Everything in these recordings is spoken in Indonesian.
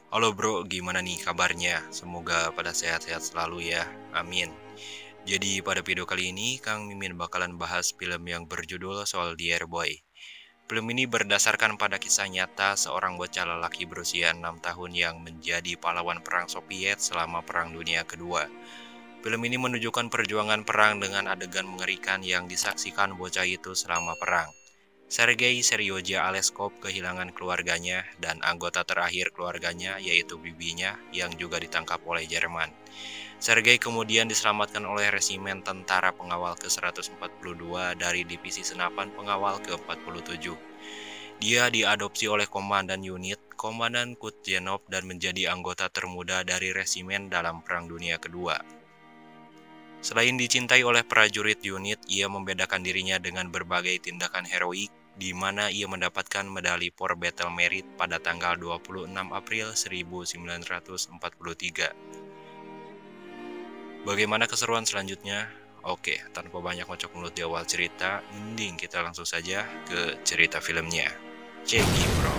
Halo bro, gimana nih kabarnya? Semoga pada sehat-sehat selalu ya, amin. Jadi pada video kali ini Kang Mimin bakalan bahas film yang berjudul Soal Dear Boy. Film ini berdasarkan pada kisah nyata seorang bocah lelaki berusia 6 tahun yang menjadi pahlawan perang Soviet selama Perang Dunia Kedua. Film ini menunjukkan perjuangan perang dengan adegan mengerikan yang disaksikan bocah itu selama perang. Sergei Seryoja Aleskov kehilangan keluarganya dan anggota terakhir keluarganya yaitu bibinya yang juga ditangkap oleh Jerman. Sergei kemudian diselamatkan oleh Resimen Tentara Pengawal ke-142 dari Divisi Senapan Pengawal ke-47. Dia diadopsi oleh Komandan Unit, Komandan Kutjenov dan menjadi anggota termuda dari resimen dalam Perang Dunia Kedua. Selain dicintai oleh prajurit unit, ia membedakan dirinya dengan berbagai tindakan heroik, di mana ia mendapatkan medali For Battle Merit pada tanggal 26 April 1943. Bagaimana keseruan selanjutnya? Oke, tanpa banyak ngocok mulut di awal cerita, mending kita langsung saja ke cerita filmnya. Check it, bro.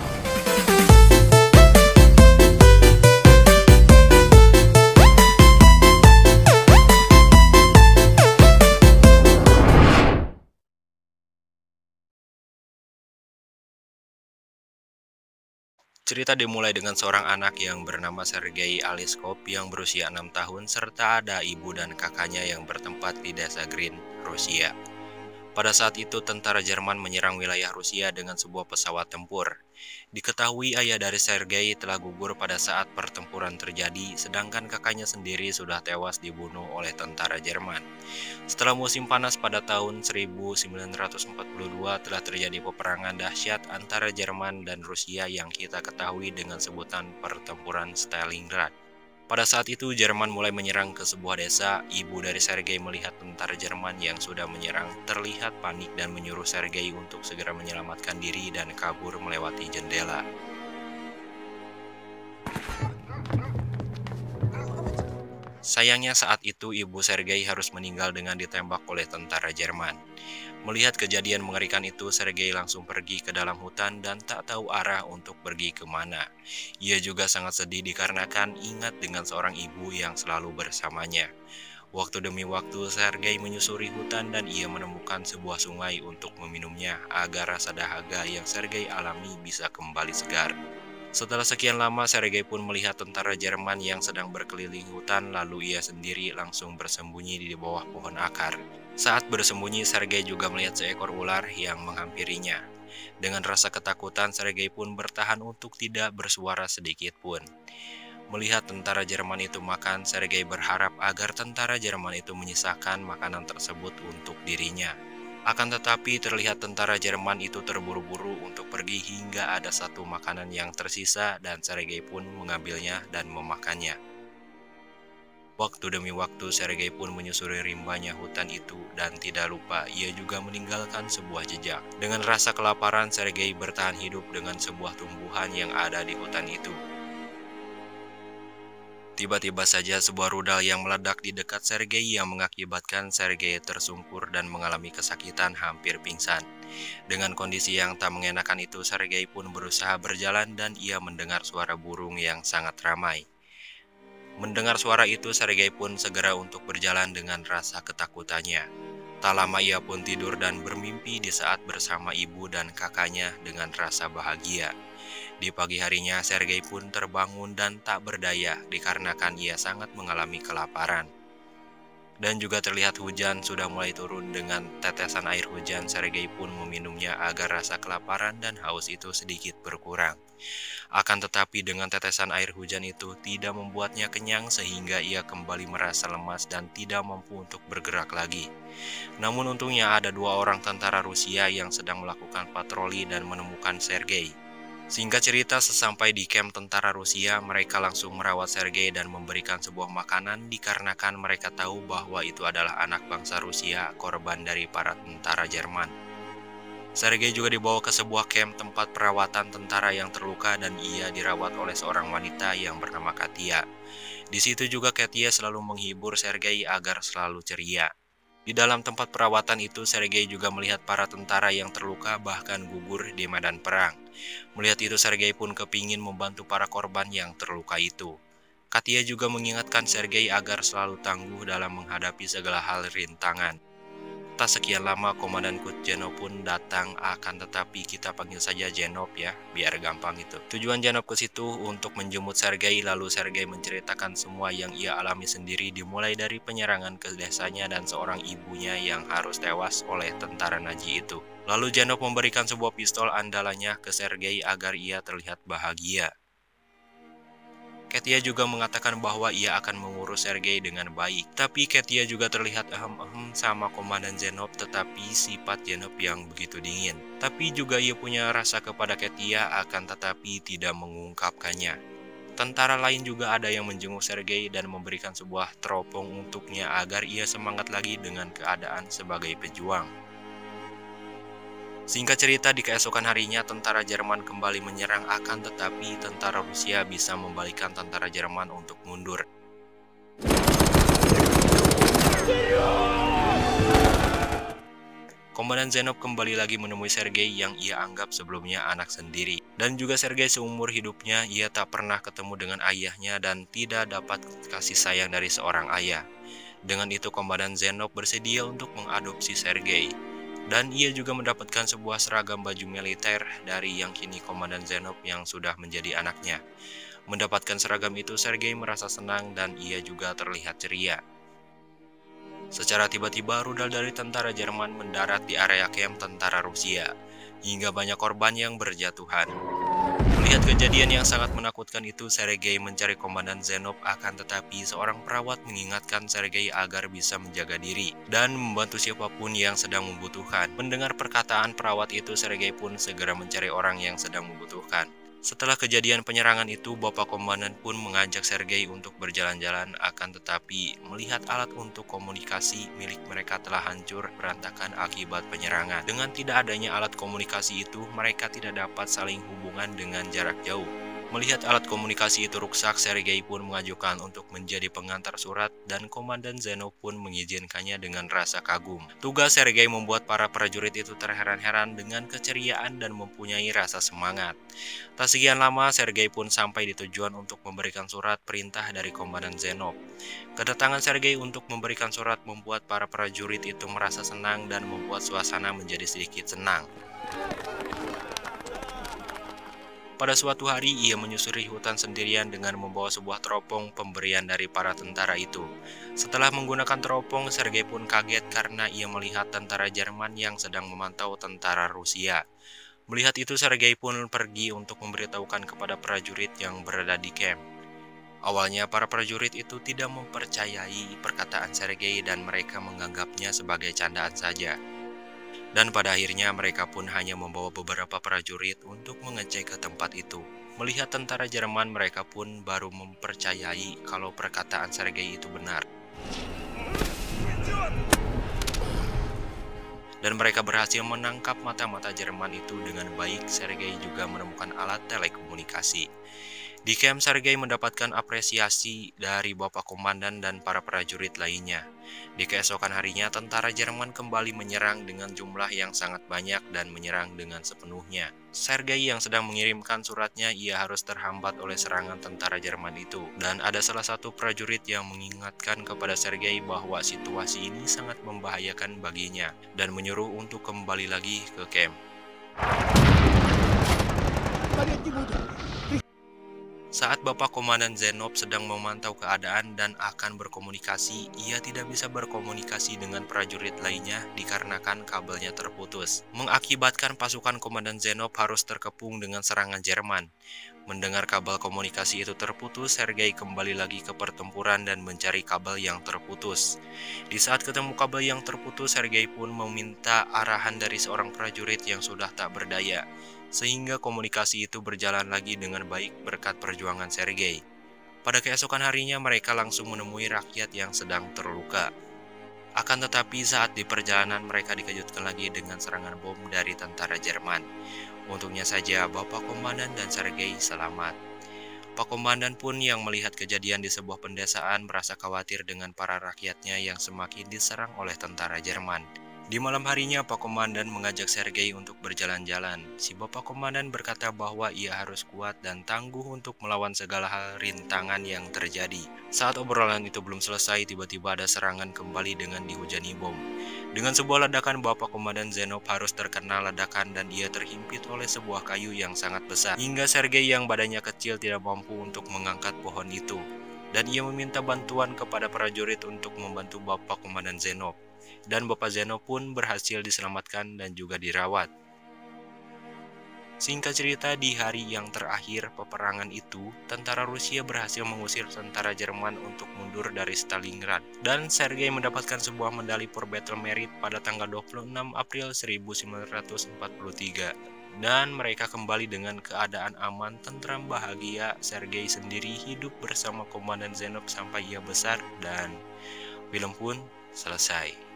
Cerita dimulai dengan seorang anak yang bernama Sergei Aleskov yang berusia 6 tahun serta ada ibu dan kakaknya yang bertempat di desa Green, Rusia. Pada saat itu tentara Jerman menyerang wilayah Rusia dengan sebuah pesawat tempur. Diketahui ayah dari Sergei telah gugur pada saat pertempuran terjadi, sedangkan kakaknya sendiri sudah tewas dibunuh oleh tentara Jerman. Setelah musim panas pada tahun 1942 telah terjadi peperangan dahsyat antara Jerman dan Rusia yang kita ketahui dengan sebutan Pertempuran Stalingrad. Pada saat itu Jerman mulai menyerang ke sebuah desa. Ibu dari Sergei melihat tentara Jerman yang sudah menyerang terlihat panik dan menyuruh Sergei untuk segera menyelamatkan diri dan kabur melewati jendela. Sayangnya saat itu ibu Sergei harus meninggal dengan ditembak oleh tentara Jerman. Melihat kejadian mengerikan itu, Sergei langsung pergi ke dalam hutan dan tak tahu arah untuk pergi kemana. Ia juga sangat sedih dikarenakan ingat dengan seorang ibu yang selalu bersamanya. Waktu demi waktu, Sergei menyusuri hutan dan ia menemukan sebuah sungai untuk meminumnya agar rasa dahaga yang Sergei alami bisa kembali segar. Setelah sekian lama, Sergei pun melihat tentara Jerman yang sedang berkeliling hutan, lalu ia sendiri langsung bersembunyi di bawah pohon akar. Saat bersembunyi, Sergei juga melihat seekor ular yang menghampirinya. Dengan rasa ketakutan, Sergei pun bertahan untuk tidak bersuara sedikit pun. Melihat tentara Jerman itu makan, Sergei berharap agar tentara Jerman itu menyisakan makanan tersebut untuk dirinya. Akan tetapi terlihat tentara Jerman itu terburu-buru untuk pergi hingga ada satu makanan yang tersisa dan Sergei pun mengambilnya dan memakannya. Waktu demi waktu Sergei pun menyusuri rimbanya hutan itu dan tidak lupa ia juga meninggalkan sebuah jejak. Dengan rasa kelaparan, Sergei bertahan hidup dengan sebuah tumbuhan yang ada di hutan itu. Tiba-tiba saja sebuah rudal yang meledak di dekat Sergei yang mengakibatkan Sergei tersungkur dan mengalami kesakitan hampir pingsan. Dengan kondisi yang tak mengenakan itu, Sergei pun berusaha berjalan dan ia mendengar suara burung yang sangat ramai. Mendengar suara itu, Sergei pun segera untuk berjalan dengan rasa ketakutannya. Tak lama ia pun tidur dan bermimpi di saat bersama ibu dan kakaknya dengan rasa bahagia. Di pagi harinya, Sergei pun terbangun dan tak berdaya dikarenakan ia sangat mengalami kelaparan. Dan juga terlihat hujan sudah mulai turun. Dengan tetesan air hujan, Sergei pun meminumnya agar rasa kelaparan dan haus itu sedikit berkurang. Akan tetapi dengan tetesan air hujan itu tidak membuatnya kenyang sehingga ia kembali merasa lemas dan tidak mampu untuk bergerak lagi. Namun untungnya ada dua orang tentara Rusia yang sedang melakukan patroli dan menemukan Sergei. Singkat cerita, sesampai di kamp tentara Rusia, mereka langsung merawat Sergei dan memberikan sebuah makanan dikarenakan mereka tahu bahwa itu adalah anak bangsa Rusia, korban dari para tentara Jerman. Sergei juga dibawa ke sebuah kamp tempat perawatan tentara yang terluka dan ia dirawat oleh seorang wanita yang bernama Katia. Di situ juga Katia selalu menghibur Sergei agar selalu ceria. Di dalam tempat perawatan itu, Sergei juga melihat para tentara yang terluka bahkan gugur di medan perang. Melihat itu, Sergei pun kepingin membantu para korban yang terluka itu. Katia juga mengingatkan Sergei agar selalu tangguh dalam menghadapi segala hal rintangan. Tak sekian lama, Komandan Kutjenov pun datang, akan tetapi kita panggil saja Jenov ya, biar gampang itu. Tujuan Jenov ke situ untuk menjemput Sergei, lalu Sergei menceritakan semua yang ia alami sendiri, dimulai dari penyerangan ke desanya dan seorang ibunya yang harus tewas oleh tentara Nazi itu. Lalu Jenov memberikan sebuah pistol andalannya ke Sergei agar ia terlihat bahagia. Katia juga mengatakan bahwa ia akan mengurus Sergei dengan baik. Tapi Katia juga terlihat sama Komandan Zenov, tetapi sifat Zenov yang begitu dingin. Tapi juga ia punya rasa kepada Katia, akan tetapi tidak mengungkapkannya. Tentara lain juga ada yang menjenguk Sergei dan memberikan sebuah teropong untuknya agar ia semangat lagi dengan keadaan sebagai pejuang. Singkat cerita, di keesokan harinya tentara Jerman kembali menyerang, akan tetapi tentara Rusia bisa membalikkan tentara Jerman untuk mundur. Komandan Zenov kembali lagi menemui Sergei yang ia anggap sebelumnya anak sendiri. Dan juga Sergei seumur hidupnya ia tak pernah ketemu dengan ayahnya dan tidak dapat kasih sayang dari seorang ayah. Dengan itu Komandan Zenov bersedia untuk mengadopsi Sergei. Dan ia juga mendapatkan sebuah seragam baju militer dari yang kini Komandan Zenov yang sudah menjadi anaknya. Mendapatkan seragam itu, Sergei merasa senang dan ia juga terlihat ceria. Secara tiba-tiba, rudal dari tentara Jerman mendarat di area camp tentara Rusia, hingga banyak korban yang berjatuhan. Melihat kejadian yang sangat menakutkan itu, Sergei mencari Komandan Zenov, akan tetapi seorang perawat mengingatkan Sergei agar bisa menjaga diri dan membantu siapapun yang sedang membutuhkan. Mendengar perkataan perawat itu, Sergei pun segera mencari orang yang sedang membutuhkan. Setelah kejadian penyerangan itu, Bapak Komandan pun mengajak Sergei untuk berjalan-jalan, akan tetapi melihat alat untuk komunikasi milik mereka telah hancur berantakan akibat penyerangan. Dengan tidak adanya alat komunikasi itu, mereka tidak dapat saling hubungan dengan jarak jauh. Melihat alat komunikasi itu rusak, Sergei pun mengajukan untuk menjadi pengantar surat dan Komandan Zenov pun mengizinkannya dengan rasa kagum. Tugas Sergei membuat para prajurit itu terheran-heran dengan keceriaan dan mempunyai rasa semangat. Tak sekian lama, Sergei pun sampai di tujuan untuk memberikan surat perintah dari Komandan Zenov. Kedatangan Sergei untuk memberikan surat membuat para prajurit itu merasa senang dan membuat suasana menjadi sedikit senang. Pada suatu hari, ia menyusuri hutan sendirian dengan membawa sebuah teropong pemberian dari para tentara itu. Setelah menggunakan teropong, Sergei pun kaget karena ia melihat tentara Jerman yang sedang memantau tentara Rusia. Melihat itu, Sergei pun pergi untuk memberitahukan kepada prajurit yang berada di camp. Awalnya, para prajurit itu tidak mempercayai perkataan Sergei dan mereka menganggapnya sebagai candaan saja. Dan pada akhirnya mereka pun hanya membawa beberapa prajurit untuk mengecek ke tempat itu. Melihat tentara Jerman, mereka pun baru mempercayai kalau perkataan Sergei itu benar. Dan mereka berhasil menangkap mata-mata Jerman itu dengan baik. Sergei juga menemukan alat telekomunikasi. Di camp, Sergei mendapatkan apresiasi dari Bapak Komandan dan para prajurit lainnya. Di keesokan harinya, tentara Jerman kembali menyerang dengan jumlah yang sangat banyak dan menyerang dengan sepenuhnya. Sergei yang sedang mengirimkan suratnya, ia harus terhambat oleh serangan tentara Jerman itu. Dan ada salah satu prajurit yang mengingatkan kepada Sergei bahwa situasi ini sangat membahayakan baginya dan menyuruh untuk kembali lagi ke camp. Saat Bapak Komandan Zenov sedang memantau keadaan dan akan berkomunikasi, ia tidak bisa berkomunikasi dengan prajurit lainnya dikarenakan kabelnya terputus, mengakibatkan pasukan Komandan Zenov harus terkepung dengan serangan Jerman. Mendengar kabel komunikasi itu terputus, Sergei kembali lagi ke pertempuran dan mencari kabel yang terputus. Di saat ketemu kabel yang terputus, Sergei pun meminta arahan dari seorang prajurit yang sudah tak berdaya, sehingga komunikasi itu berjalan lagi dengan baik berkat perjuangan Sergei. Pada keesokan harinya mereka langsung menemui rakyat yang sedang terluka. Akan tetapi saat di perjalanan mereka dikejutkan lagi dengan serangan bom dari tentara Jerman. Untungnya saja Bapak Komandan dan Sergei selamat. Bapak Komandan pun yang melihat kejadian di sebuah pendesaan merasa khawatir dengan para rakyatnya yang semakin diserang oleh tentara Jerman. Di malam harinya, Pak Komandan mengajak Sergei untuk berjalan-jalan. Si Bapak Komandan berkata bahwa ia harus kuat dan tangguh untuk melawan segala hal rintangan yang terjadi. Saat obrolan itu belum selesai, tiba-tiba ada serangan kembali dengan dihujani bom. Dengan sebuah ledakan, Bapak Komandan Zenov harus terkena ledakan dan ia terhimpit oleh sebuah kayu yang sangat besar. Hingga Sergei yang badannya kecil tidak mampu untuk mengangkat pohon itu. Dan ia meminta bantuan kepada prajurit untuk membantu Bapak Komandan Zenov. Dan Bapak Zenov pun berhasil diselamatkan dan juga dirawat. Singkat cerita, di hari yang terakhir peperangan itu, tentara Rusia berhasil mengusir tentara Jerman untuk mundur dari Stalingrad. Dan Sergei mendapatkan sebuah medali for battle merit pada tanggal 26 April 1943. Dan mereka kembali dengan keadaan aman, tentram, bahagia. Sergei sendiri hidup bersama Komandan Zenov sampai ia besar dan film pun selesai.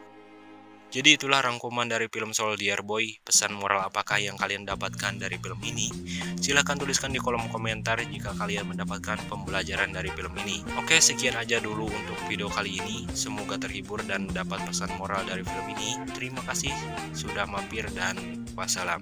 Jadi itulah rangkuman dari film Soldier Boy. Pesan moral apakah yang kalian dapatkan dari film ini? Silahkan tuliskan di kolom komentar jika kalian mendapatkan pembelajaran dari film ini. Oke, sekian aja dulu untuk video kali ini. Semoga terhibur dan dapat pesan moral dari film ini. Terima kasih sudah mampir dan wassalam.